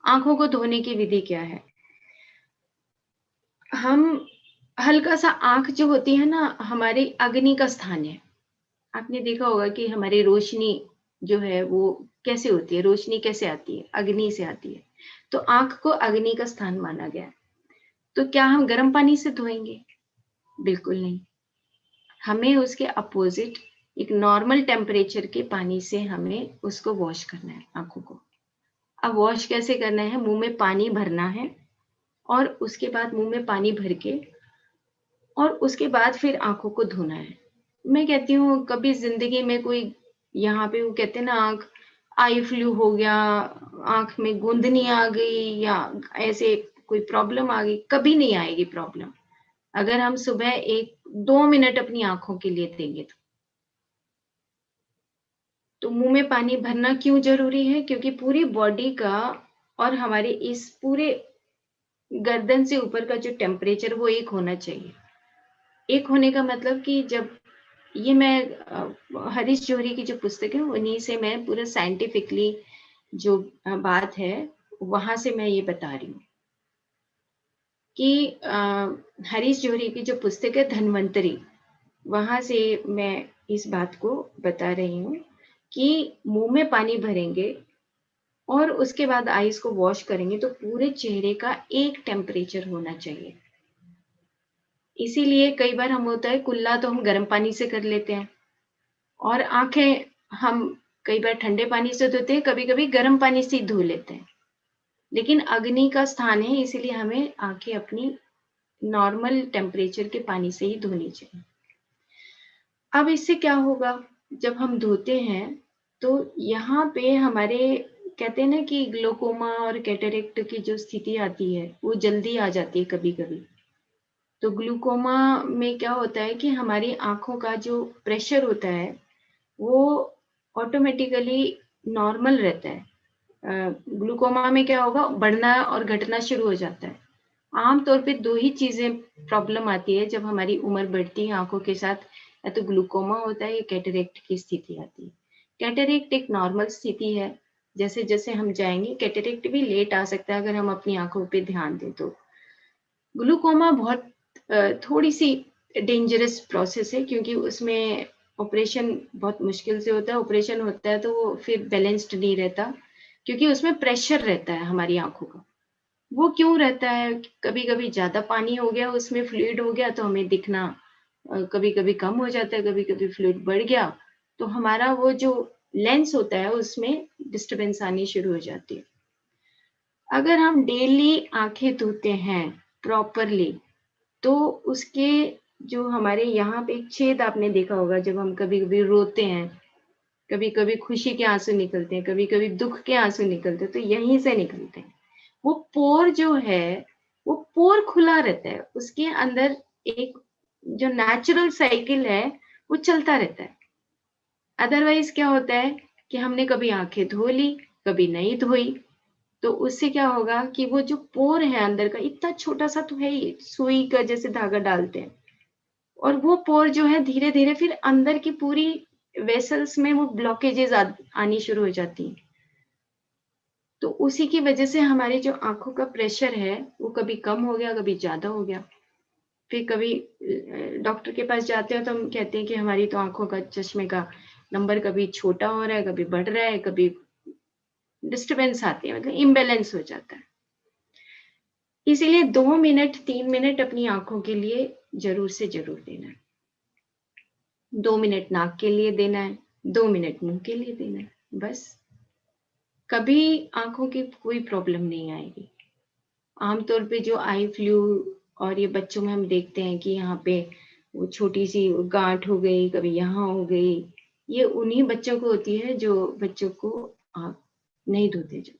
आँखों को धोने की विधि क्या है? हम हल्का-सा आँख जो होती है ना, हमारी अग्नि का स्थान है। आपने देखा होगा कि हमारी रोशनी जो है वो कैसे होती है, रोशनी कैसे आती है? अग्नि से आती है। तो आँख को अग्नि का स्थान माना गया है। तो क्या हम गर्म पानी से धोएँगे? बिल्कुल नहीं। हमें उसके अपोज़िट एक नॉर्मल टेम्परेचर के पानी से हमें उसको वॉश करना है आँखों को। अब वॉश कैसे करना है? मुँह में पानी भरना है और उसके बाद मुँह में पानी भर के और उसके बाद फिर आँखों को धोना है। मैं कहती हूँ कभी ज़िंदगी में कोई यहाँ पे वो कहते हैं ना आँख आई फ्लू हो गया, आँख में गूँदनी आ गई या ऐसे कोई प्रॉब्लम आ गई, कभी नहीं आएगी प्रॉब्लम। अगर हम सुबह 1-2 मिनट अपनी आँखों के लिए देंगे तो। तो मुँह में पानी भरना क्यों ज़रूरी है? क्योंकि पूरी बॉडी का और हमारे इस पूरे गर्दन से ऊपर का जो टेम्परेचर वो एक होना चाहिए। एक होने का मतलब कि जब ये मैं हरीश जौहरी की जो पुस्तक है उन्हीं से मैं पूरा साइंटिफिकली जो बात है वहाँ से मैं ये बता रही हूँ कि हरीश जौहरी की जो पुस्तक है धन्वंतरी, वहाँ से मैं इस बात को बता रही हूँ कि मुँह में पानी भरेंगे और उसके बाद आइज़ को वॉश करेंगे तो पूरे चेहरे का एक टेम्परेचर होना चाहिए। इसीलिए कई बार हम होता है कुल्ला तो हम गर्म पानी से कर लेते हैं और आँखें हम कई बार ठंडे पानी से धोते हैं, कभी-कभी गर्म पानी से ही धो लेते हैं। लेकिन अग्नि का स्थान है इसीलिए हमें आँखें अपनी नॉर्मल टेम्परेचर के पानी से ही धोनी चाहिए। अब इससे क्या होगा जब हम धोते हैं तो यहाँ पे हमारे कहते हैं ना कि ग्लोकोमा और कैटरेक्ट की जो स्थिति आती है, वो जल्दी आ जाती है कभी-कभी। तो ग्लूकोमा में क्या होता है कि हमारी आँखों का जो प्रेशर होता है, वो ऑटोमेटिकली नॉर्मल रहता है। ग्लूकोमा में क्या होगा बढ़ना और घटना शुरू हो जाता है। आम तौर पे 2 ही चीज़ें प्रॉब्लम आती है जब हमारी उम्र बढ़ती है आँखों के साथ, या तो ग्लूकोमा होता है या कैटरेक्ट की स्थिति आती है। कैटरेक्ट एक नॉर्मल स्थिति है, जैसे-जैसे हम जाएँगे कैटरेक्ट भी लेट आ सकता है अगर हम अपनी आँखों पे ध्यान दें तो। ग्लूकोमा बहुत थोड़ी-सी डेंजरस प्रोसेस है क्योंकि उसमें ऑपरेशन बहुत मुश्किल से होता है, ऑपरेशन होता है तो वो फिर बैलेंस्ड नहीं रहता, क्योंकि उसमें प्रेशर रहता है हमारी आँखों का। वो क्यों रहता है? कभी-कभी ज़्यादा पानी हो गया, उसमें फ्लूइड हो गया तो हमें दिखना कभी-कभी कम हो जाता है, कभी-कभी फ्लूइड बढ़ गया, तो हमारा वो जो लेंस होता है उसमें डिस्टर्बेंस आनी शुरू हो जाती है। अगर हम डेली आँखें धोते हैं प्रॉपरली तो उसके जो हमारे यहाँ पे एक छेद आपने देखा होगा जब हम कभी-कभी रोते हैं, कभी-कभी खुशी के आँसू निकलते हैं, कभी-कभी दुःख के आँसू निकलते हैं, तो यहीं से निकलते हैं। वो पोर जो है, वो पोर खुला रहता है, उसके अंदर एक जो नेचुरल साइकिल है, वो चलता रहता है। अदरवाइज़ क्या होता है कि हमने कभी आँखें धो ली, कभी नहीं धोई, तो उससे क्या होगा कि वो जो पोर है अंदर का इतना छोटा-सा तो है ही, सुई का जैसे धागा डालते हैं और वो पोर जो है धीरे-धीरे फिर अंदर की पूरी वेसल्स में वो ब्लॉकेजेज़ आनी शुरू हो जाती हैं। तो उसी की वजह से हमारी जो आँखों का प्रेशर है, वो कभी कम हो गया, कभी ज़्यादा हो गया। फिर कभी डॉक्टर के पास जाते हैं तो हम कहते हैं कि हमारी तो आँखों का चश्मे का नंबर कभी छोटा हो रहा है, कभी बढ़ रहा है, कभी डिस्टर्बेंस आती है, मतलब इम्बैलेंस हो जाता है। इसीलिए 2 मिनट, 3 मिनट अपनी आँखों के लिए ज़रूर से ज़रूर देना है। 2 मिनट नाक के लिए देना है, 2 मिनट मुँह के लिए देना है, बस। कभी आँखों की कोई प्रॉब्लम नहीं आएगी। आम तौर पे जो आई फ्लू और ये बच्चों में हम देखते हैं कि यहाँ पे वो छोटी-सी गाँठ हो गई, कभी यहाँ हो गई, ये उन्हीं बच्चों को होती है जो बच्चों को आँख नहीं धोते जो।